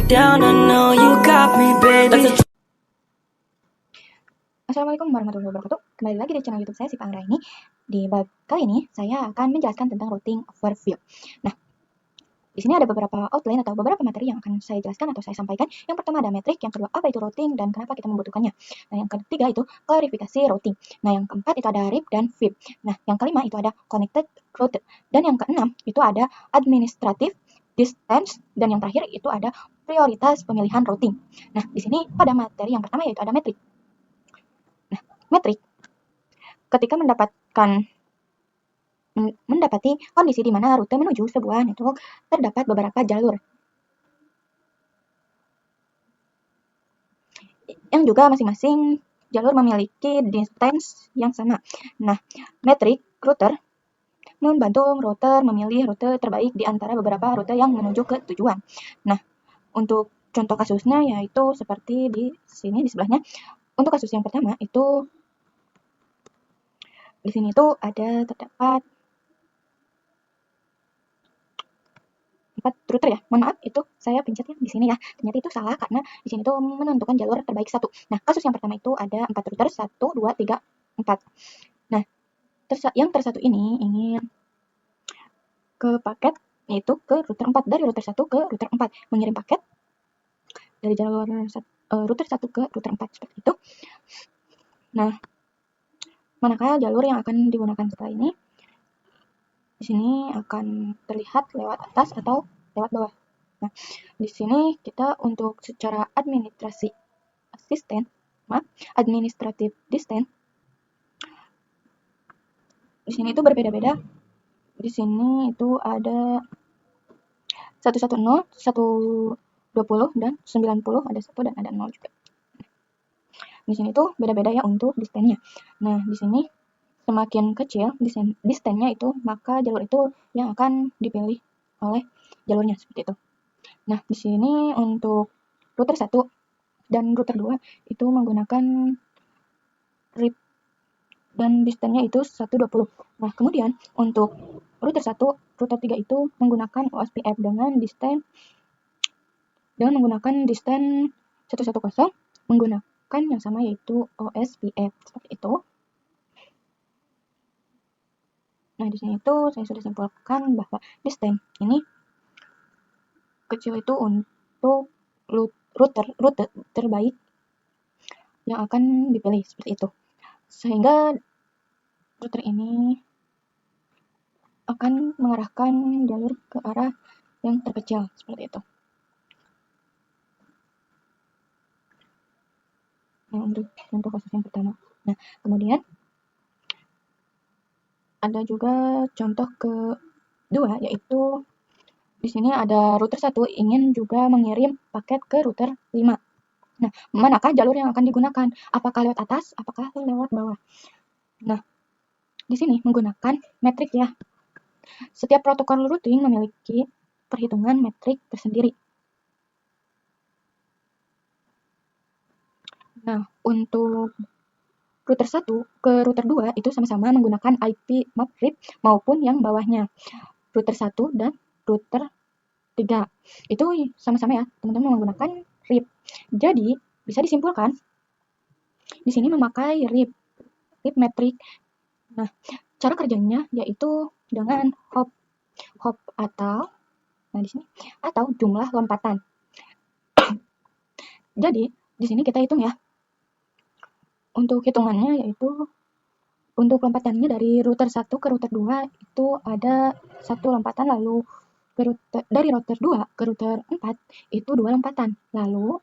down, I know you got me, baby. Assalamualaikum warahmatullahi wabarakatuh. Kembali lagi di channel YouTube saya, Siva Anggra ini. Di bab kali ini saya akan menjelaskan tentang routing overview. Nah, di sini ada beberapa outline atau beberapa materi yang akan saya jelaskan atau saya sampaikan. Yang pertama ada metrik, yang kedua apa itu routing dan kenapa kita membutuhkannya. Nah, yang ketiga itu klarifikasi routing. Nah, yang keempat itu ada RIP dan VIP. Nah, yang kelima itu ada connected routed. Dan yang keenam itu ada administrative distance, dan yang terakhir itu ada prioritas pemilihan routing. Nah, di sini pada materi yang pertama yaitu ada metrik. Metrik ketika mendapati kondisi di mana rute menuju sebuah network terdapat beberapa jalur yang juga masing-masing jalur memiliki distance yang sama. Nah, metrik router membantu router memilih rute terbaik di antara beberapa rute yang menuju ke tujuan. Nah, untuk contoh kasusnya yaitu seperti di sini di sebelahnya. Untuk kasus yang pertama itu di sini tuh terdapat 4 router ya. Mohon maaf, itu saya pencetnya di sini ya. Ternyata itu salah karena di sini tuh menentukan jalur terbaik 1. Nah, kasus yang pertama itu ada 4 router, 1, 2, 3, 4. Nah, yang tersatu ini ingin ke paket yaitu ke router 4, dari router 1 ke router 4, mengirim paket dari jalur router 1 ke router 4 seperti itu. Nah, manakah jalur yang akan digunakan setelah ini? Di sini akan terlihat lewat atas atau lewat bawah. Nah, di sini kita untuk secara administratif distance, di sini itu berbeda-beda. Di sini itu ada 110, 120 dan 90, ada 1 dan ada 0 juga. Di sini tuh beda-beda ya untuk distance-nya. Nah, di sini semakin kecil distance-nya itu, maka jalur itu yang akan dipilih oleh jalurnya seperti itu. Nah, di sini untuk router 1 dan router 2 itu menggunakan RIP dan distance-nya itu 120. Nah, kemudian untuk router 1, router 3 itu menggunakan OSPF dengan distance 110, menggunakan yang sama yaitu OSPF seperti itu. Nah, di sini itu saya sudah simpulkan bahwa distance ini kecil itu untuk rute terbaik yang akan dipilih seperti itu. Sehingga router ini akan mengarahkan jalur ke arah yang terkecil seperti itu. Nah, untuk contoh kasus yang pertama. Nah, kemudian ada juga contoh kedua, yaitu di sini ada router 1 ingin juga mengirim paket ke router 5. Nah, manakah jalur yang akan digunakan? Apakah lewat atas? Apakah lewat bawah? Nah, di sini menggunakan metrik ya. Setiap protokol routing memiliki perhitungan metrik tersendiri. Nah, untuk router 1 ke router 2 itu sama-sama menggunakan IP map RIP maupun yang bawahnya. Router 1 dan router 3 itu sama-sama ya, teman-teman menggunakan RIP. Jadi, bisa disimpulkan di sini memakai RIP metrik. Nah, cara kerjanya yaitu dengan hop atau di sini atau jumlah lompatan. Jadi, di sini kita hitung ya. Untuk hitungannya yaitu untuk lompatannya dari router 1 ke router 2 itu ada 1 lompatan, lalu dari router 2 ke router 4 itu 2 lompatan. Lalu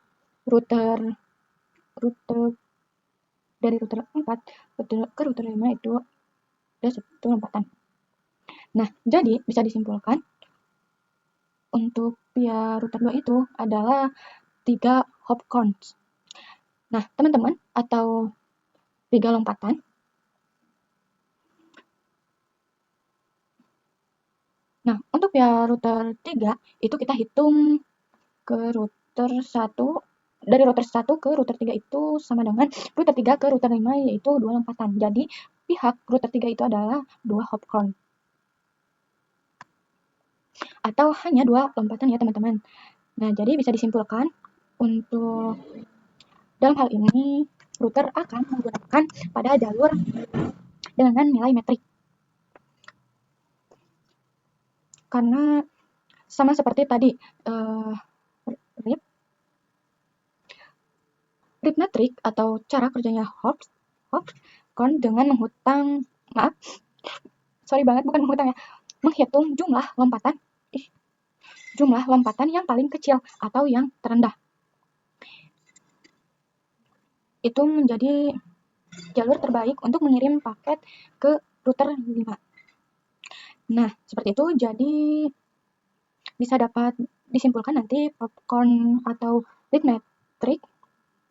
dari router 4 ke router 5 itu ada 1 lompatan. Nah, jadi bisa disimpulkan untuk via router 2 itu adalah 3 hop counts. Nah, teman-teman, atau 3 lompatan. Nah, untuk via router 3 itu kita hitung ke router 1, dari router 1 ke router 3 itu sama dengan router 3 ke router 5 yaitu 2 lompatan. Jadi, pihak router 3 itu adalah 2 hop count. Atau hanya 2 lompatan ya, teman-teman. Nah, jadi bisa disimpulkan untuk dalam hal ini router akan menggunakan pada jalur dengan nilai metrik. Karena sama seperti tadi RIP metrik atau cara kerjanya hops dengan menghitung jumlah lompatan yang paling kecil atau yang terendah. Itu menjadi jalur terbaik untuk mengirim paket ke router 5. Nah, seperti itu. Jadi bisa dapat disimpulkan nanti popcorn atau lead metric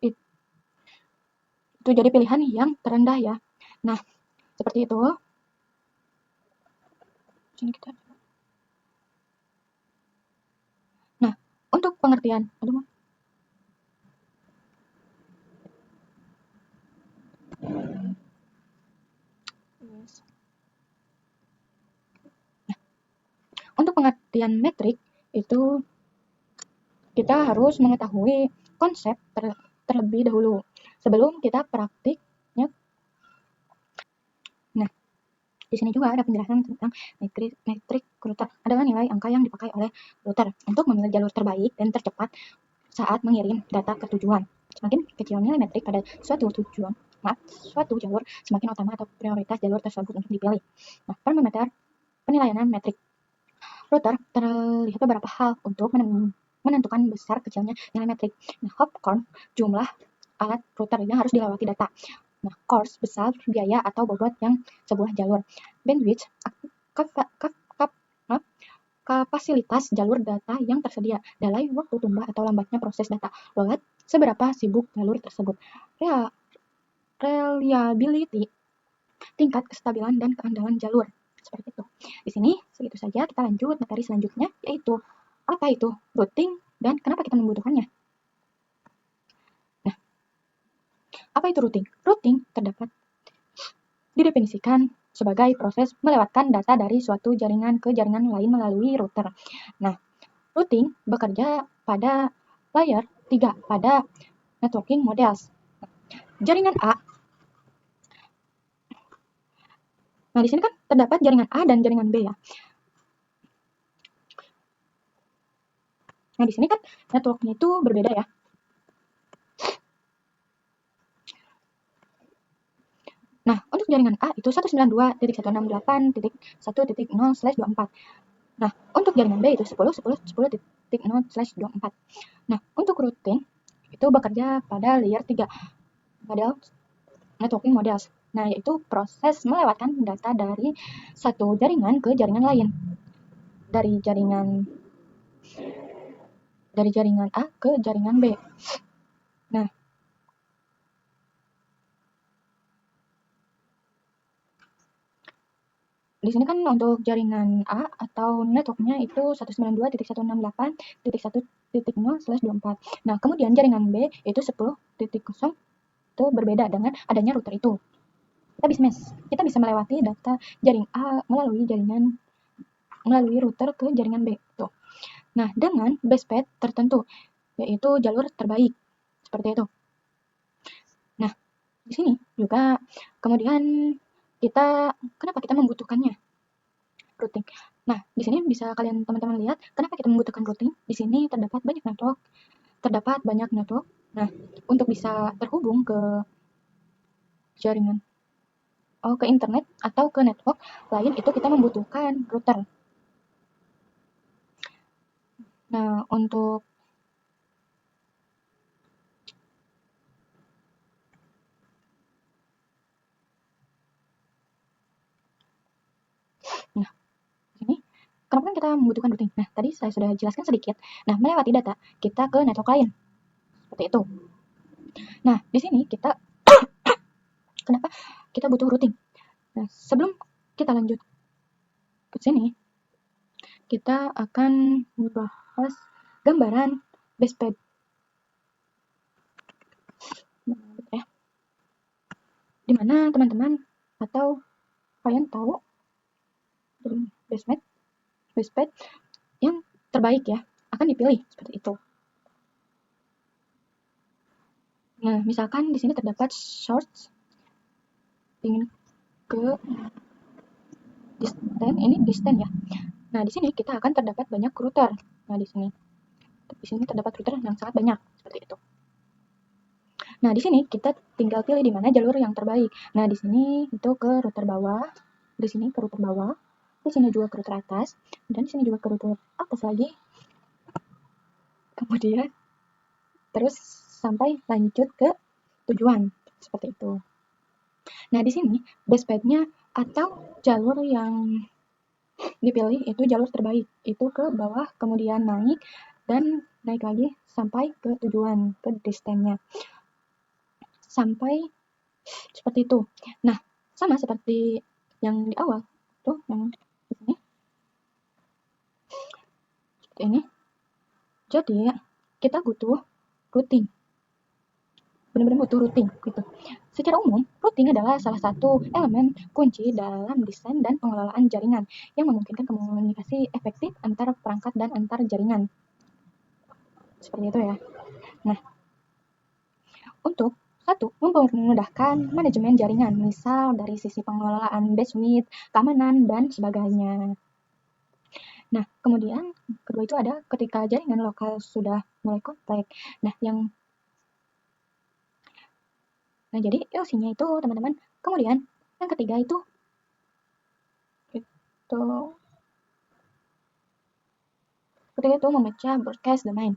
itu jadi pilihan yang terendah ya. Nah, seperti itu. Sini kita. Nah, untuk pengertian, untuk pengertian metrik itu kita harus mengetahui konsep terlebih dahulu sebelum kita praktiknya. Nah, di sini juga ada penjelasan tentang metrik router adalah nilai angka yang dipakai oleh router untuk memilih jalur terbaik dan tercepat saat mengirim data ke tujuan. Semakin kecil nilai metrik pada suatu jalur, semakin utama atau prioritas jalur tersebut untuk dipilih. Nah, parameter penilaian metrik router terlihat beberapa hal untuk menentukan besar kecilnya nilai metrik. Nah, hop count, jumlah alat router yang harus dilewati data. Nah, cost, besar biaya atau bobot yang sebuah jalur. Bandwidth, kapasitas jalur data yang tersedia. Dalai, waktu tumbuh atau lambatnya proses data. Load, seberapa sibuk jalur tersebut. Reliability, tingkat kestabilan dan keandalan jalur. Seperti itu. Di sini segitu saja. Kita lanjut materi selanjutnya, yaitu apa itu routing dan kenapa kita membutuhkannya. Nah, apa itu routing? Routing didefinisikan sebagai proses melewatkan data dari suatu jaringan ke jaringan lain melalui router. Nah, routing bekerja pada layer 3 pada networking models. Jaringan A. Nah, di sini kan terdapat jaringan A dan jaringan B ya. Nah, di sini kan networknya itu berbeda ya. Nah, untuk jaringan A itu 192.168.1.0/24. Nah, untuk jaringan B itu 10.10.10.0/24. Nah, untuk routing itu bekerja pada layer 3 model networking models. Nah, yaitu proses melewatkan data dari satu jaringan ke jaringan lain. Dari jaringan A ke jaringan B. Nah, di sini kan untuk jaringan A atau networknya itu 192.168.1.0/24. Nah, kemudian jaringan B itu 10.0 itu berbeda dengan adanya router itu. Kita bisa melewati data jaring A melalui router ke jaringan B. Tuh. Nah, dengan base-path tertentu, yaitu jalur terbaik. Seperti itu. Nah, di sini juga kemudian kenapa kita membutuhkannya? Routing. Nah, di sini bisa kalian teman-teman lihat kenapa kita membutuhkan routing. Di sini terdapat banyak network. Nah, untuk bisa terhubung ke jaringan ke internet atau ke network lain itu kita membutuhkan router. Nah, untuk ini kenapa kita membutuhkan routing? Nah, tadi saya sudah jelaskan sedikit. Nah, melewati data kita ke network lain. Seperti itu. Nah, di sini kenapa kita butuh routing? Nah, sebelum kita lanjut ke sini, kita akan membahas gambaran base-path. Ya. Di mana teman-teman atau kalian tahu base-path yang terbaik ya. akan dipilih seperti itu. Nah, misalkan di sini terdapat source, ingin ke distance, ini distance ya. Nah, di sini kita akan terdapat banyak router. Nah, di sini terdapat router yang sangat banyak seperti itu. Nah, di sini kita tinggal pilih di mana jalur yang terbaik. Nah, di sini itu ke router bawah, di sini ke router bawah, di sini juga ke router atas, dan di sini juga ke router atas lagi. Kemudian terus sampai lanjut ke tujuan seperti itu. Nah, di sini bestpath-nya atau jalur yang dipilih itu jalur terbaik, itu ke bawah, kemudian naik dan naik lagi sampai ke tujuan, ke distance-nya. Sampai seperti itu. Nah, sama seperti yang di awal tuh, yang di sini seperti ini. Jadi kita butuh routing, benar-benar butuh routing gitu. Secara umum, routing adalah salah satu elemen kunci dalam desain dan pengelolaan jaringan yang memungkinkan komunikasi efektif antar perangkat dan antar jaringan. Seperti itu ya. Nah, untuk satu, memudahkan manajemen jaringan, misal dari sisi pengelolaan bandwidth, keamanan, dan sebagainya. Nah, kemudian kedua itu ada ketika jaringan lokal sudah mulai kompleks. Nah, jadi LC-nya itu teman-teman. Kemudian yang ketiga itu memecah broadcast domain.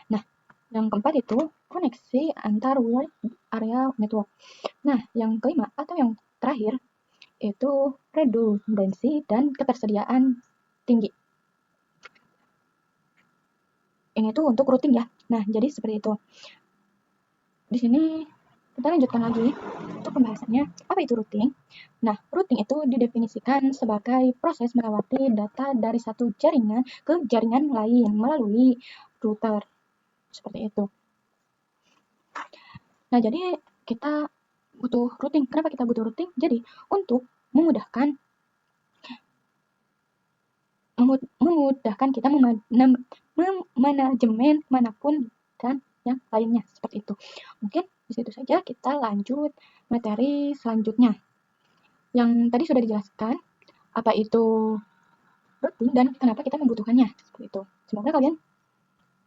Nah, yang keempat itu koneksi antar wide area network. Nah, yang kelima atau yang terakhir itu redundancy dan ketersediaan tinggi. Ini tuh untuk routing ya. Nah, jadi seperti itu. Di sini kita lanjutkan lagi untuk pembahasannya. Apa itu routing? Nah, routing itu didefinisikan sebagai proses melewati data dari satu jaringan ke jaringan lain melalui router. Seperti itu. Nah, jadi kita butuh routing. Kenapa kita butuh routing? Jadi, untuk memudahkan kita manajemen manapun dan yang lainnya seperti itu. Mungkin di situ saja kita lanjut materi selanjutnya. Yang tadi sudah dijelaskan apa itu routing dan kenapa kita membutuhkannya seperti itu. Semoga kalian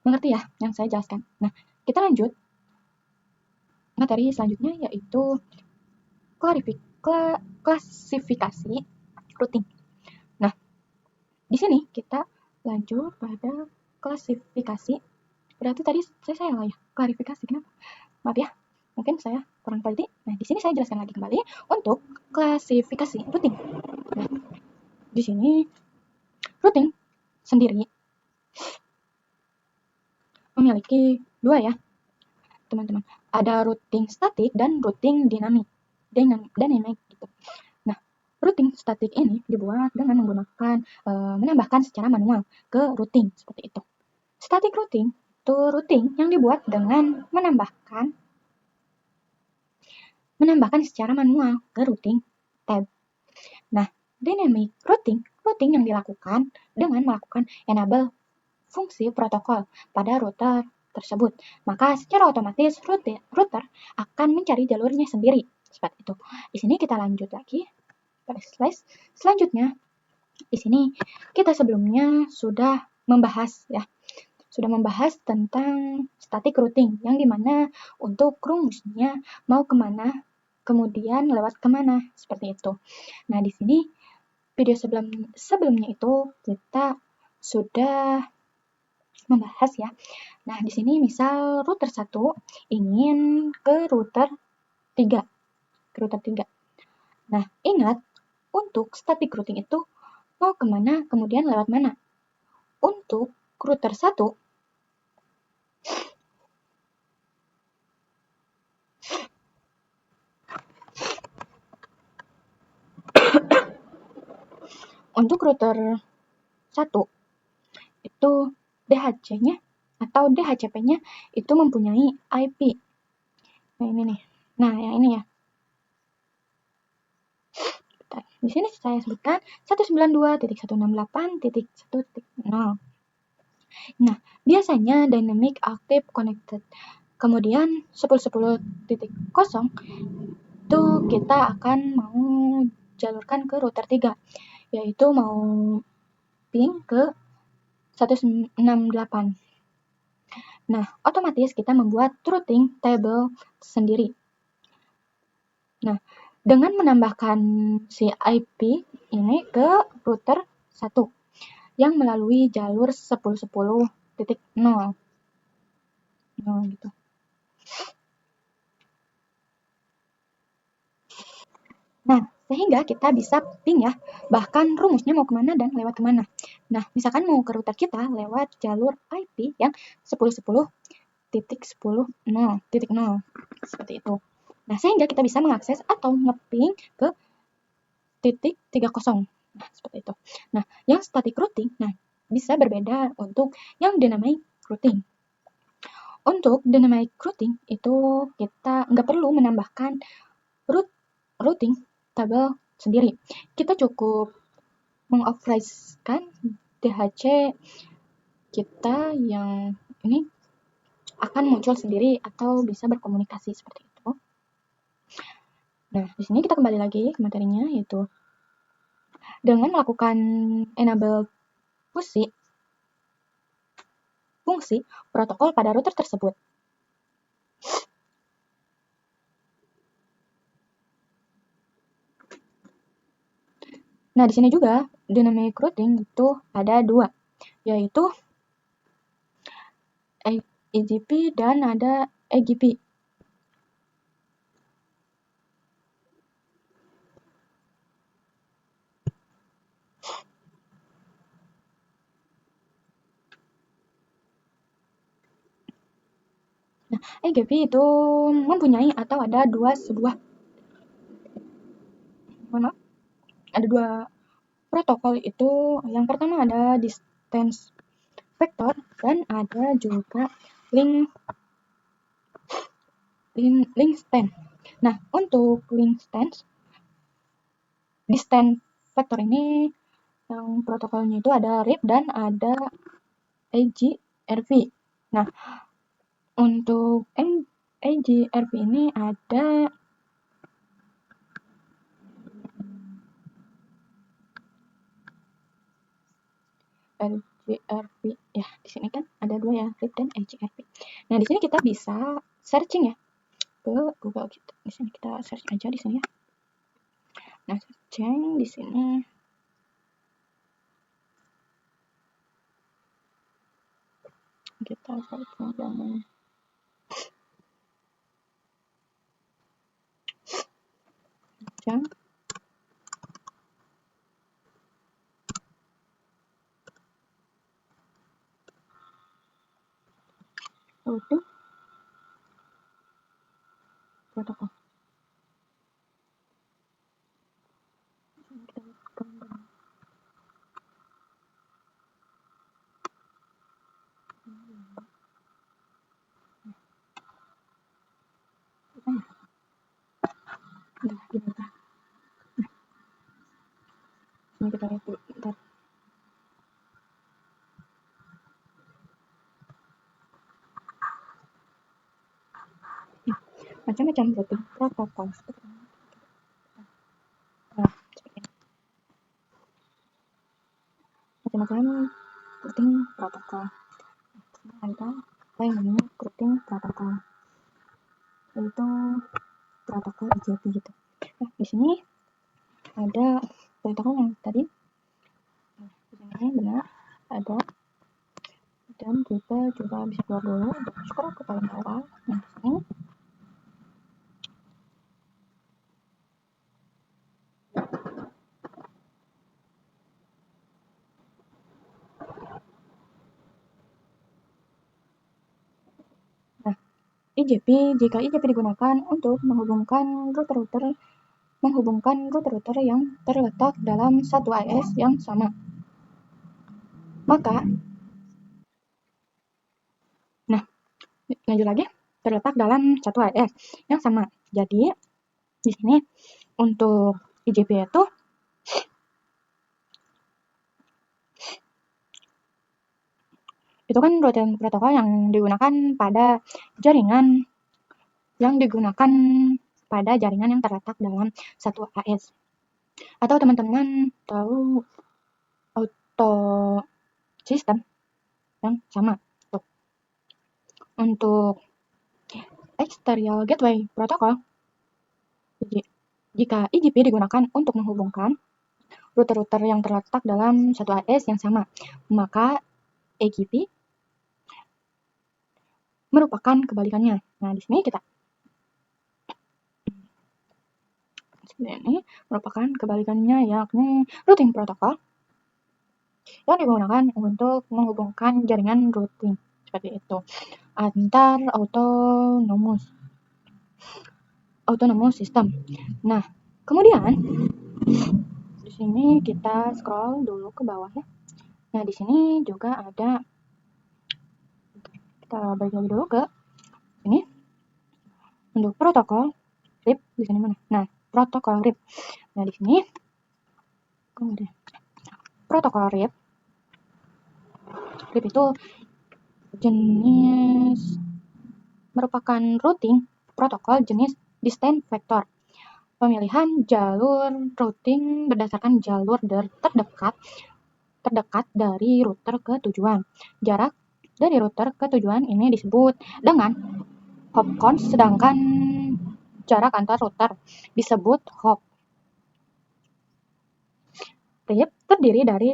mengerti ya yang saya jelaskan. Nah, kita lanjut materi selanjutnya yaitu klasifikasi routing. Nah, di sini kita lanjut pada klasifikasi. Berarti tadi saya salah ya, klarifikasi. Kenapa? Maaf ya, mungkin saya kurang teliti. Nah, di sini saya jelaskan lagi kembali untuk klasifikasi routing. Nah, di sini routing sendiri memiliki dua ya, teman-teman. Ada routing statik dan routing dynamic gitu. Nah, routing statik ini dibuat dengan menggunakan menambahkan secara manual ke routing seperti itu. Static routing itu routing yang dibuat dengan menambahkan secara manual ke routing tab. Nah, dynamic routing yang dilakukan dengan melakukan enable fungsi protokol pada router tersebut. Maka secara otomatis router akan mencari jalurnya sendiri. Seperti itu. Di sini kita lanjut lagi pada slide selanjutnya. Di sini kita sebelumnya sudah membahas tentang static routing yang dimana untuk rumusnya mau kemana, kemudian lewat kemana, seperti itu. Nah, di sini video sebelumnya itu kita sudah membahas ya. Nah, di sini misal router 1 ingin ke router 3. Nah, ingat untuk static routing itu mau kemana, kemudian lewat mana. Untuk router 1 untuk router 1 itu DHC-nya atau DHCP-nya itu mempunyai IP. Nah, ini nih. Nah, yang ini ya. Di sini saya sebutkan 192.168.1.0. Nah, biasanya Dynamic Active Connected. Kemudian 10.10.0 itu kita akan mau jalurkan ke router 3, yaitu mau ping ke 168. Nah, otomatis kita membuat routing table sendiri. Nah, dengan menambahkan si IP ini ke router 1 yang melalui jalur 10.10.0 gitu. Nah, sehingga kita bisa ping ya, bahkan rumusnya mau kemana dan lewat kemana. Nah, misalkan mau ke router kita lewat jalur IP yang 10.10.10.0 seperti itu. Nah, sehingga kita bisa mengakses atau ngeping ke titik 30. Nah, seperti itu. Nah, yang static routing, nah bisa berbeda untuk yang dynamic routing. Untuk dynamic routing itu kita nggak perlu menambahkan routing table sendiri. Kita cukup mengoperasikan DHC kita yang ini akan muncul sendiri atau bisa berkomunikasi seperti itu. Nah, di sini kita kembali lagi ke materinya, yaitu dengan melakukan enable fungsi protokol pada router tersebut. Nah, di sini juga dynamic routing itu ada dua, yaitu EGP dan ada EGP. Nah, EGP itu mempunyai atau ada dua protokol itu. Yang pertama ada distance vector dan ada juga link span. Nah, untuk link distance vector ini yang protokolnya itu ada RIP dan ada AGRV. Nah, untuk AGRV ini ada AGRV ya, di sini kan ada dua ya, RIP dan AGRV. Nah, di sini kita bisa searching ya ke Google gitu. Di sini kita search aja di sini ya. Nah, searching di sini kita searching jangan jam routing protokol. Nah, gimana? Ini kita lihat dulu, bentar. Macam-macam routing protokol. Nah, seperti ini. Macam-macam routing protokol. Ada apa yang namanya routing protokol, yaitu protokol IGP gitu. Nah, di sini ada protokol yang tadi. Nah, di sini benar ada, dan kita juga bisa keluar dulu dan scroll ke paling bawah. Nah, di sini IGP, jika IGP digunakan untuk menghubungkan router-router yang terletak dalam satu AS yang sama, maka lanjut lagi, terletak dalam satu AS yang sama. Jadi di sini untuk IGP itu itu kan routing protokol yang digunakan pada jaringan yang terletak dalam satu AS. Atau teman-teman tahu auto system yang sama tuh. Untuk exterior gateway protocol, jika IGP digunakan untuk menghubungkan router-router yang terletak dalam satu AS yang sama, maka EGP merupakan kebalikannya. Nah, di sini ini merupakan kebalikannya, yakni routing protocol yang digunakan untuk menghubungkan jaringan routing seperti itu antar autonomous system. Nah, kemudian di sini kita scroll dulu ke bawah ya. Nah, di sini juga ada, kita balik lagi dulu ke sini untuk protokol RIP di sini mana? Nah, protokol RIP. Nah, di sini kemudian protokol RIP itu jenis merupakan routing protokol jenis distance vector. Pemilihan jalur routing berdasarkan jalur terdekat dari router ke tujuan. Jarak dari router ke tujuan ini disebut dengan hop count, sedangkan jarak antar router disebut hop. RIP terdiri dari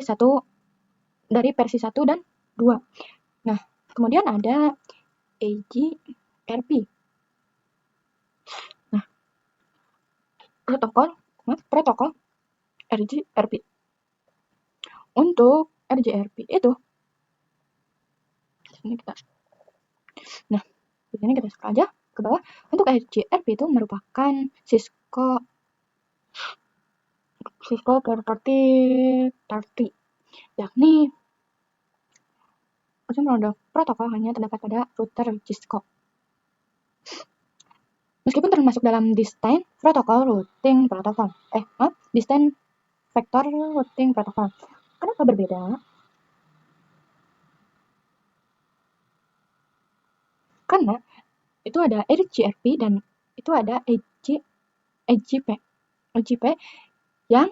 versi 1 dan 2. Nah, kemudian ada EGRP. Nah, protokol RGRP. Untuk RGRP itu di sini kita scroll aja ke bawah. Untuk RGRP itu merupakan Cisco Property 30, yakni produk protokol hanya terdapat pada router Cisco. Meskipun termasuk dalam distance vector routing protocol. Kenapa berbeda? Karena itu ada RGRP dan itu ada EGP yang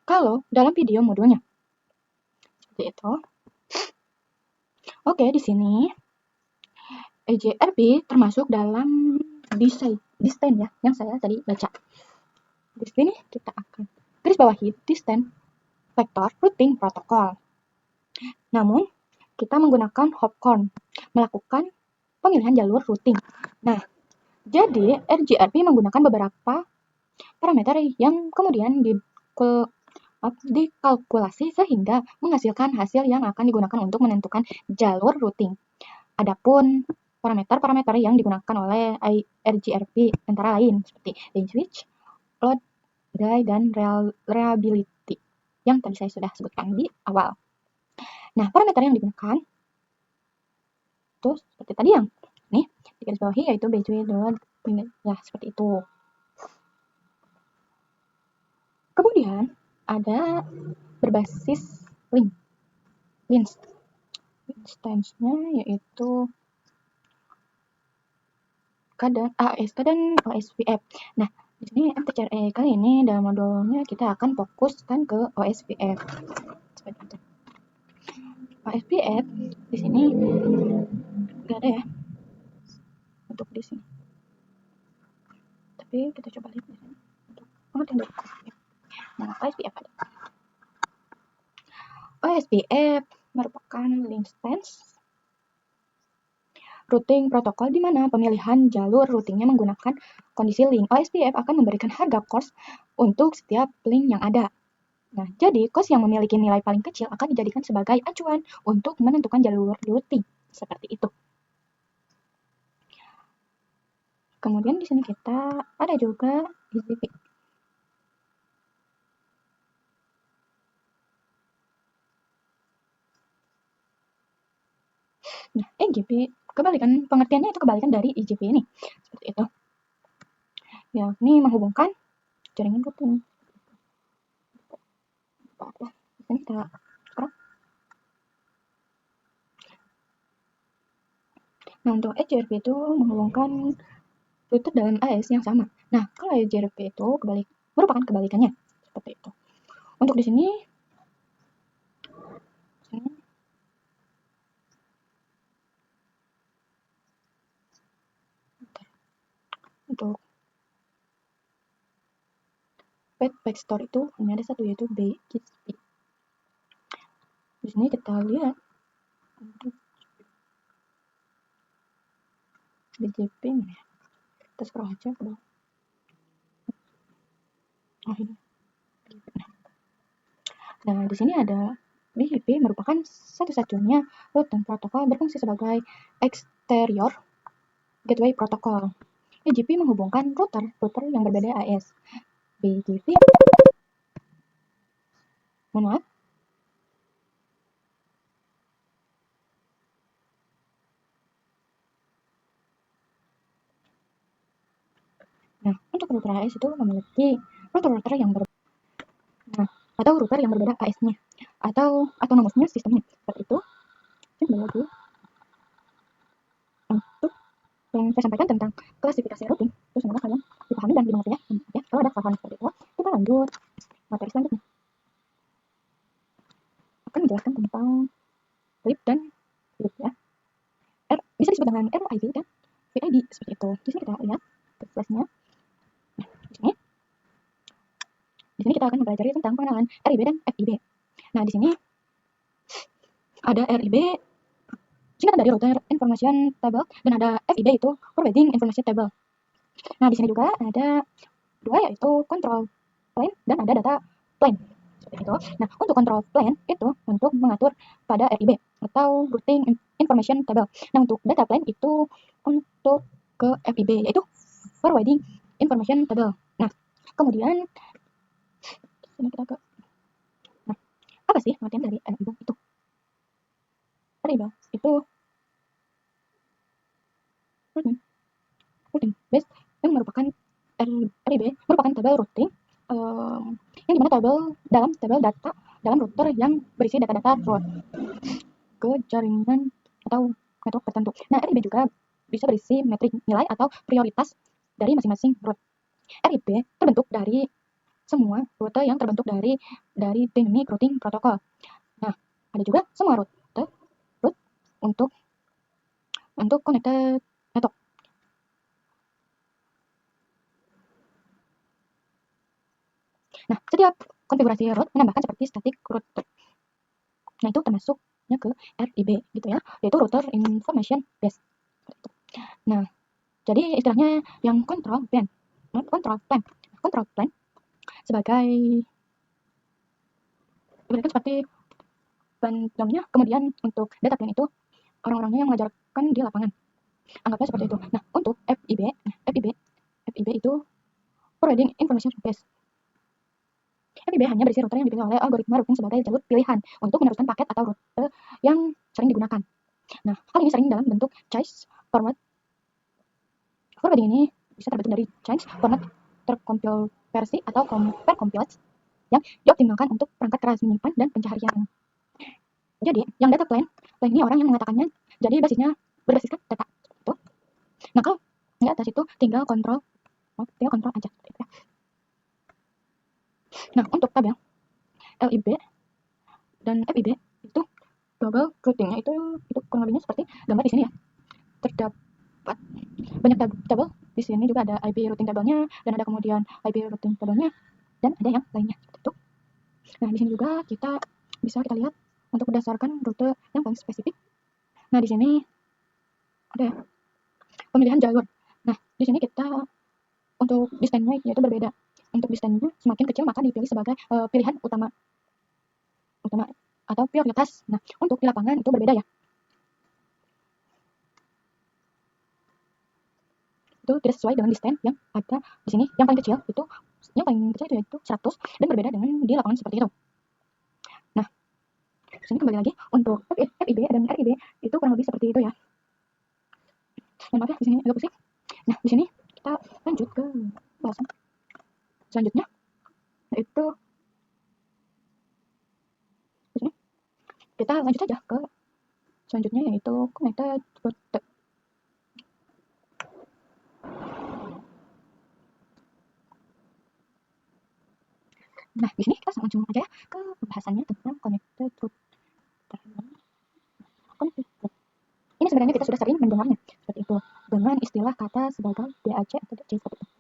kalau dalam video modulnya seperti itu. Oke, di sini EGRP termasuk dalam distance ya, yang saya tadi baca. Di sini kita akan garis bawahi distance vector routing protocol. Namun, kita menggunakan hop count melakukan pemilihan jalur routing. Nah, jadi RGRP menggunakan beberapa parameter yang kemudian dikalkulasi sehingga menghasilkan hasil yang akan digunakan untuk menentukan jalur routing. Adapun parameter-parameter yang digunakan oleh RGRP antara lain seperti range switch, load delay, dan reliability yang tadi saya sudah sebutkan di awal. Nah, parameter yang digunakan itu seperti tadi yang nih di garis bawahi, yaitu bandwidth load ya, seperti itu. Kemudian ada berbasis link instance-nya yaitu ASK dan OSPF. Nah, di sini MTCRE kali ini dalam modulnya kita akan fokuskan ke OSPF. Seperti itu. OSPF di sini nggak ada ya untuk di sini. Tapi kita coba lihat di sini untuk pengertian dari OSPF. Nah, OSPF ada. OSPF merupakan link instance routing protokol di mana pemilihan jalur routingnya menggunakan kondisi link. OSPF akan memberikan harga cost untuk setiap link yang ada. Nah, jadi cost yang memiliki nilai paling kecil akan dijadikan sebagai acuan untuk menentukan jalur routing. Seperti itu. Kemudian di sini kita ada juga EGP. Nah, EGP pengertiannya itu kebalikan dari EGP ini. Seperti itu. Yakni menghubungkan jaringan routing. Di sini kita scroll. Nah, untuk EJRP itu menghubungkan router dalam AS yang sama. Nah, kalau EJRP itu merupakan kebalikannya, seperti itu. Untuk di sini untuk path backstore itu hanya ada satu, yaitu BGP. Di sini kita lihat untuk BGP mana ya? Kita scroll aja ke bawah. Oh, ini. Nah, di sini ada BGP merupakan satu-satunya routing protokol berfungsi sebagai exterior gateway protocol. BGP menghubungkan router yang berbeda AS. BGP, mohon maaf. Nah, untuk router AS itu memiliki router yang berbeda. Nah, atau router yang berbeda AS-nya atau autonomousnya sistemnya. Seperti itu. Ini kembali lagi untuk yang saya sampaikan tentang klasifikasi routing. Itu semoga kalian dipahami dan dimengerti ya. Kalau ada kesalahan seperti itu, kita lanjut materi selanjutnya. Akan menjelaskan tentang RIP dan RIP ya. Bisa disebut dengan RIP dan VID seperti itu. Di sini kita lihat flashnya. Nah, di sini kita akan mempelajari tentang pengenalan RIB dan FIB. Nah, di sini ada RIB singkatan dari Router Information Table dan ada FIB itu Forwarding Information Table. Nah, di sini juga ada dua, yaitu Control Plane dan ada Data Plane. Seperti itu. Nah, untuk Control Plane itu untuk mengatur pada RIB atau Routing Information Table. Nah, untuk Data Plane itu untuk ke FIB, yaitu Forwarding Information Table. Nah, kemudian sini kita ke. Nah, apa sih pengertian dari RIB itu? RIB itu routing base yang merupakan RIB merupakan tabel routing yang dimana dalam tabel data dalam router yang berisi data-data route ke jaringan atau network tertentu. Nah, RIB juga bisa berisi metrik nilai atau prioritas dari masing-masing route. RIB terbentuk dari semua rute yang terbentuk dari dynamic routing protocol. Nah, ada juga semua route untuk connected network. Nah, setiap konfigurasi route menambahkan seperti static router. Nah, itu termasuknya ke RIB gitu ya, yaitu router information base. Nah, jadi istilahnya yang control plane sebagai ibaratkan seperti bandangnya. Kemudian untuk data plane itu orang-orangnya yang mengajarkan di lapangan, anggapnya seperti itu. Nah, untuk FIB itu Forwarding Information Base. FIB hanya berisi router yang dipilih oleh algoritma routing sebagai jalur pilihan untuk meneruskan paket atau rute yang sering digunakan. Nah, hal ini sering dalam bentuk change format. Forwarding ini bisa terbentuk dari change format terkonversi atau compare compiled yang dioptimalkan untuk perangkat keras menyimpan dan pencaharian. Jadi, yang data plane ini orang yang mengatakannya, jadi basisnya berbasiskan data. Itu. Nah, kalau di atas itu tinggal kontrol aja. Nah, untuk tabel LIB dan FIB itu global routingnya itu kurang lebihnya seperti gambar di sini ya. Terdapat banyak tabel. Di sini juga ada IP routing tabelnya dan ada kemudian IP routing tabelnya dan ada yang lainnya seperti itu. Nah, di sini juga kita lihat untuk berdasarkan rute yang paling spesifik. Nah, di sini ada ya, pemilihan jalur. Nah, di sini kita untuk distance-nya yaitu berbeda. Untuk distance-nya semakin kecil maka dipilih sebagai pilihan utama atau prioritas. Nah, untuk di lapangan itu berbeda ya. Itu tidak sesuai dengan distance yang ada di sini. Yang paling kecil itu yaitu 100 dan berbeda dengan di lapangan seperti itu. Nah, di sini kembali lagi untuk FIB dan RIB itu kurang lebih seperti itu ya. Maaf ya, di sini agak pusing. Nah, di sini kita lanjut ke bahasan selanjutnya, yaitu di sini kita lanjut saja ke selanjutnya, yaitu connected router. Nah, di sini kita langsung aja ya ke pembahasannya tentang connected router. Connected router. Ini sebenarnya kita sudah sering mendengarnya seperti itu dengan istilah kata sebagai DAC atau DC seperti itu.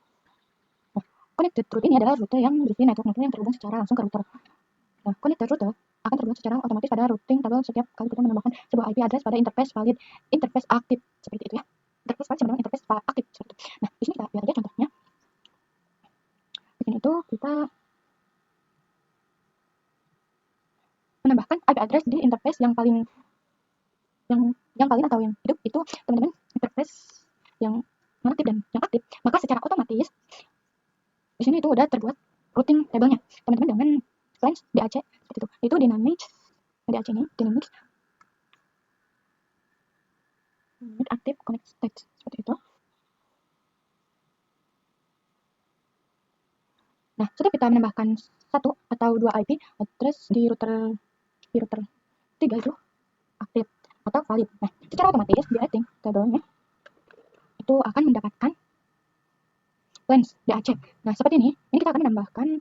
Nah, connected router ini adalah rute yang berisi network yang terhubung secara langsung ke router. Nah, connected router akan terbuat secara otomatis pada routing tabel setiap kali kita menambahkan sebuah IP address pada interface valid, interface aktif seperti itu ya. Interface valid sama dengan interface aktif seperti itu. Nah, di sini kita lihat aja contohnya. Di sini itu kita menambahkan IP address di interface yang paling atau yang hidup itu teman-teman interface yang aktif dan yang aktif, maka secara otomatis di sini itu udah terbuat routing tabelnya teman-teman dengan flange DAC seperti itu. Itu dynamics DAC ini dynamics active connected seperti itu. Nah, setiap kita menambahkan satu atau dua IP address di router 3 itu aktif atau valid. Nah, secara otomatis di routing tabelnya itu akan mendapatkan flange DAC. Nah, seperti ini kita akan menambahkan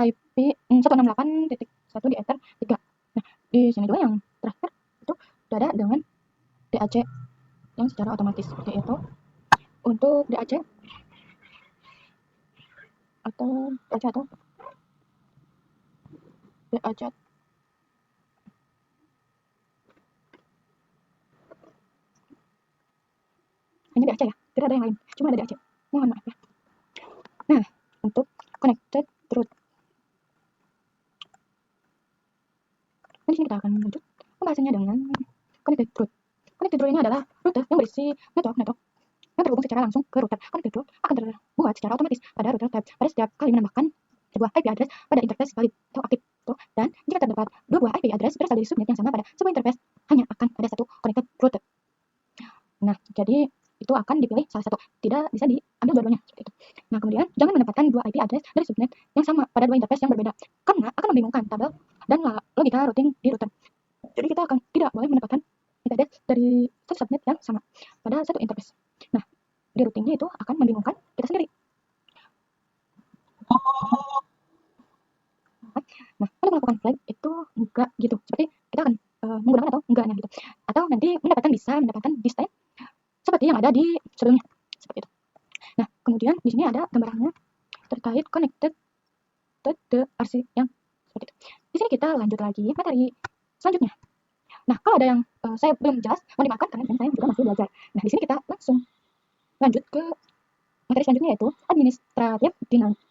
IP 168.1 di ether 3. Nah, di sini juga yang terakhir itu sudah ada dengan DAC yang secara otomatis seperti itu. Untuk DAC atau DAC hanya DAC ya, tidak ada yang lain, cuma ada DAC. Mohon maaf ya. Nah, untuk connected route. Di sini kita akan lanjut pembahasannya dengan connected route. Connected route ini adalah rute yang berisi network yang terhubung secara langsung ke router. Connected route akan terbuat secara otomatis pada router pada setiap kali menambahkan sebuah IP address pada interface valid atau aktif. Dan jika terdapat dua buah IP address berasal dari subnet yang sama pada sebuah interface, hanya akan ada satu connected route. Nah, jadi itu akan dipilih salah satu, tidak bisa diambil dua-duanya seperti itu. Nah, kemudian jangan menempatkan dua IP address dari subnet yang sama pada dua interface yang berbeda, karena akan membingungkan tabel dan logika routing di router. Jadi kita akan tidak boleh menempatkan IP address dari satu subnet yang sama pada satu interface. Nah, di routingnya itu akan membingungkan kita sendiri. Nah, untuk melakukan flag itu enggak gitu, seperti kita akan menggunakan atau enggaknya gitu, atau nanti bisa mendapatkan distance seperti yang ada di sebelumnya seperti itu. Nah, kemudian di sini ada gambarannya terkait connected the RC yang seperti itu. Di sini kita lanjut lagi materi selanjutnya. Nah, kalau ada yang saya belum jelas, mohon dimaafkan karena saya juga masih belajar. Nah, di sini kita langsung lanjut ke materi selanjutnya, yaitu administrative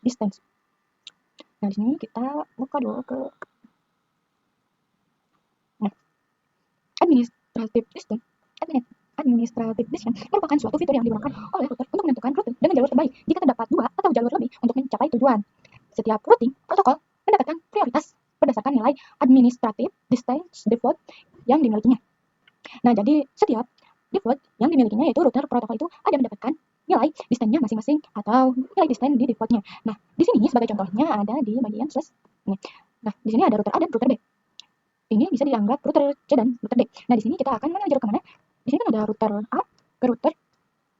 distance. Nah, di sini kita buka dulu ke administrative distance. Administrative distance merupakan suatu fitur yang digunakan oleh router untuk menentukan rute dengan jalur terbaik jika terdapat dua atau jalur lebih untuk mencapai tujuan. Setiap routing protokol mendapatkan prioritas berdasarkan nilai administrative distance default yang dimilikinya. Nah, jadi setiap default yang dimilikinya, yaitu router protokol itu ada mendapatkan nilai distance-nya masing-masing atau nilai distance di default-nya. Nah, di sini sebagai contohnya ada di bagian slash. Nah, di sini ada router A dan router B. Ini bisa dianggap router C dan router D. Nah, di sini kita akan menuju ke mana? Di sini kan ada router A ke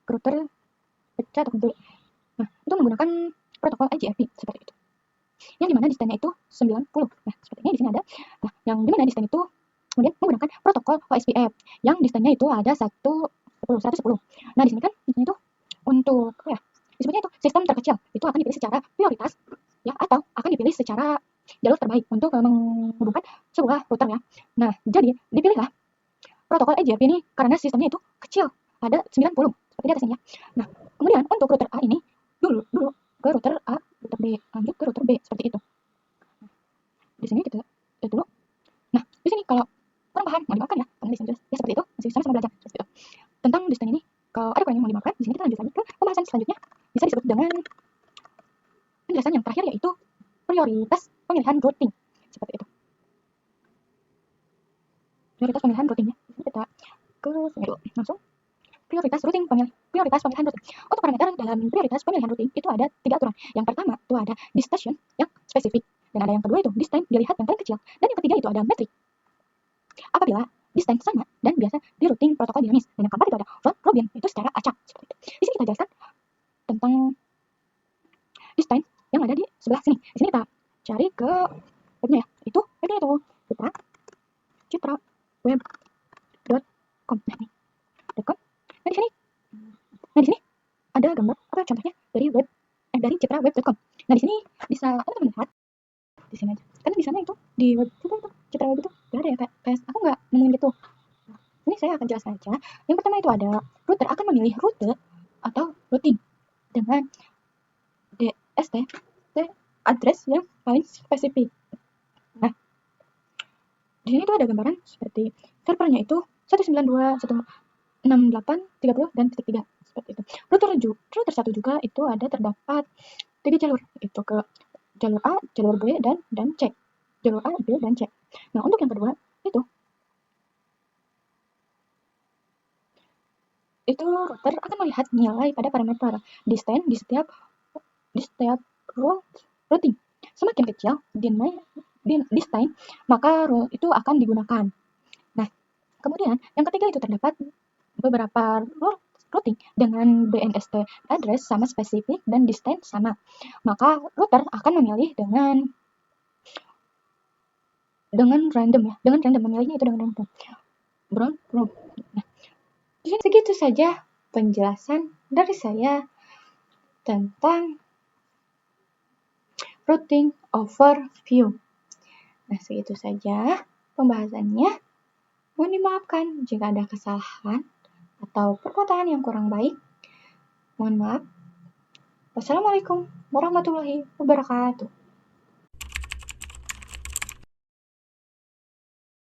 router C atau D. Nah, itu menggunakan protokol IGFP seperti itu. Yang dimana distance-nya itu 90. Nah, seperti ini di sini ada. Nah, yang dimana distance itu kemudian menggunakan protokol OSPF yang distance-nya itu ada 110. Nah, di sini kan distance itu untuk disebutnya itu sistem terkecil. Itu akan dipilih secara prioritas ya, atau akan dipilih secara jalur terbaik untuk menghubungkan sebuah router ya. Nah, jadi dipilihlah protokol EJP ini karena sistemnya itu kecil, ada 90 seperti di atasnya. Nah, kemudian untuk router A ini dulu ke router A, router B, lanjut ke router B seperti itu. Di sini kita lihat dulu. Nah, di sini kalau kurang paham mau dimakan ya, karena di sini ya seperti itu, masih sama-sama belajar seperti itu. Tentang distance ini, kalau ada kurang yang mau dimakan, di sini kita lanjut lagi ke pembahasan selanjutnya, bisa disebut dengan penjelasan yang terakhir, yaitu prioritas pemilihan routing seperti itu. Prioritas pemilihan routingnya, kita ke sini dulu langsung. Prioritas pemilihan routing. Untuk parameter dalam prioritas pemilihan routing itu ada 3 aturan. Yang pertama itu ada distinction yang spesifik, dan ada yang kedua itu distance dilihat yang paling kecil, dan yang ketiga itu ada metrik. Apabila distance sama dan biasa di routing protokol dinamis, dan yang keempat itu ada round robin, itu secara acak seperti itu. Di sini kita jelaskan tentang distance yang ada di sebelah sini. Di sini kita cari ke webnya ya. Webnya itu citraweb.com. Nah, ini .com. Nah, di sini ada gambar apa contohnya dari citraweb.com. Nah, di sini bisa teman-teman lihat di sini aja. Karena di sana itu di web itu citraweb itu enggak ada ya, kayak aku nggak nemuin gitu. Ini saya akan jelaskan aja. Yang pertama itu ada router akan memilih rute atau routing dengan DST address yang paling spesifik. Nah, di sini tuh ada gambaran seperti servernya itu 192.168.30 dan .3 seperti itu. Router satu juga itu ada terdapat 3 jalur, itu ke jalur A, jalur B dan C. Jalur A, B dan C. Nah, untuk yang kedua itu router akan melihat nilai pada parameter distance di setiap routing. Semakin kecil distance, maka itu akan digunakan. Nah, kemudian yang ketiga itu terdapat beberapa routing dengan DNST address sama spesifik dan distance sama. Maka router akan memilih dengan random ya, memilihnya itu dengan random. Nah, segitu saja penjelasan dari saya tentang routing overview. Nah, segitu saja pembahasannya. Mohon dimaafkan jika ada kesalahan atau perkataan yang kurang baik. Mohon maaf. Wassalamualaikum warahmatullahi wabarakatuh.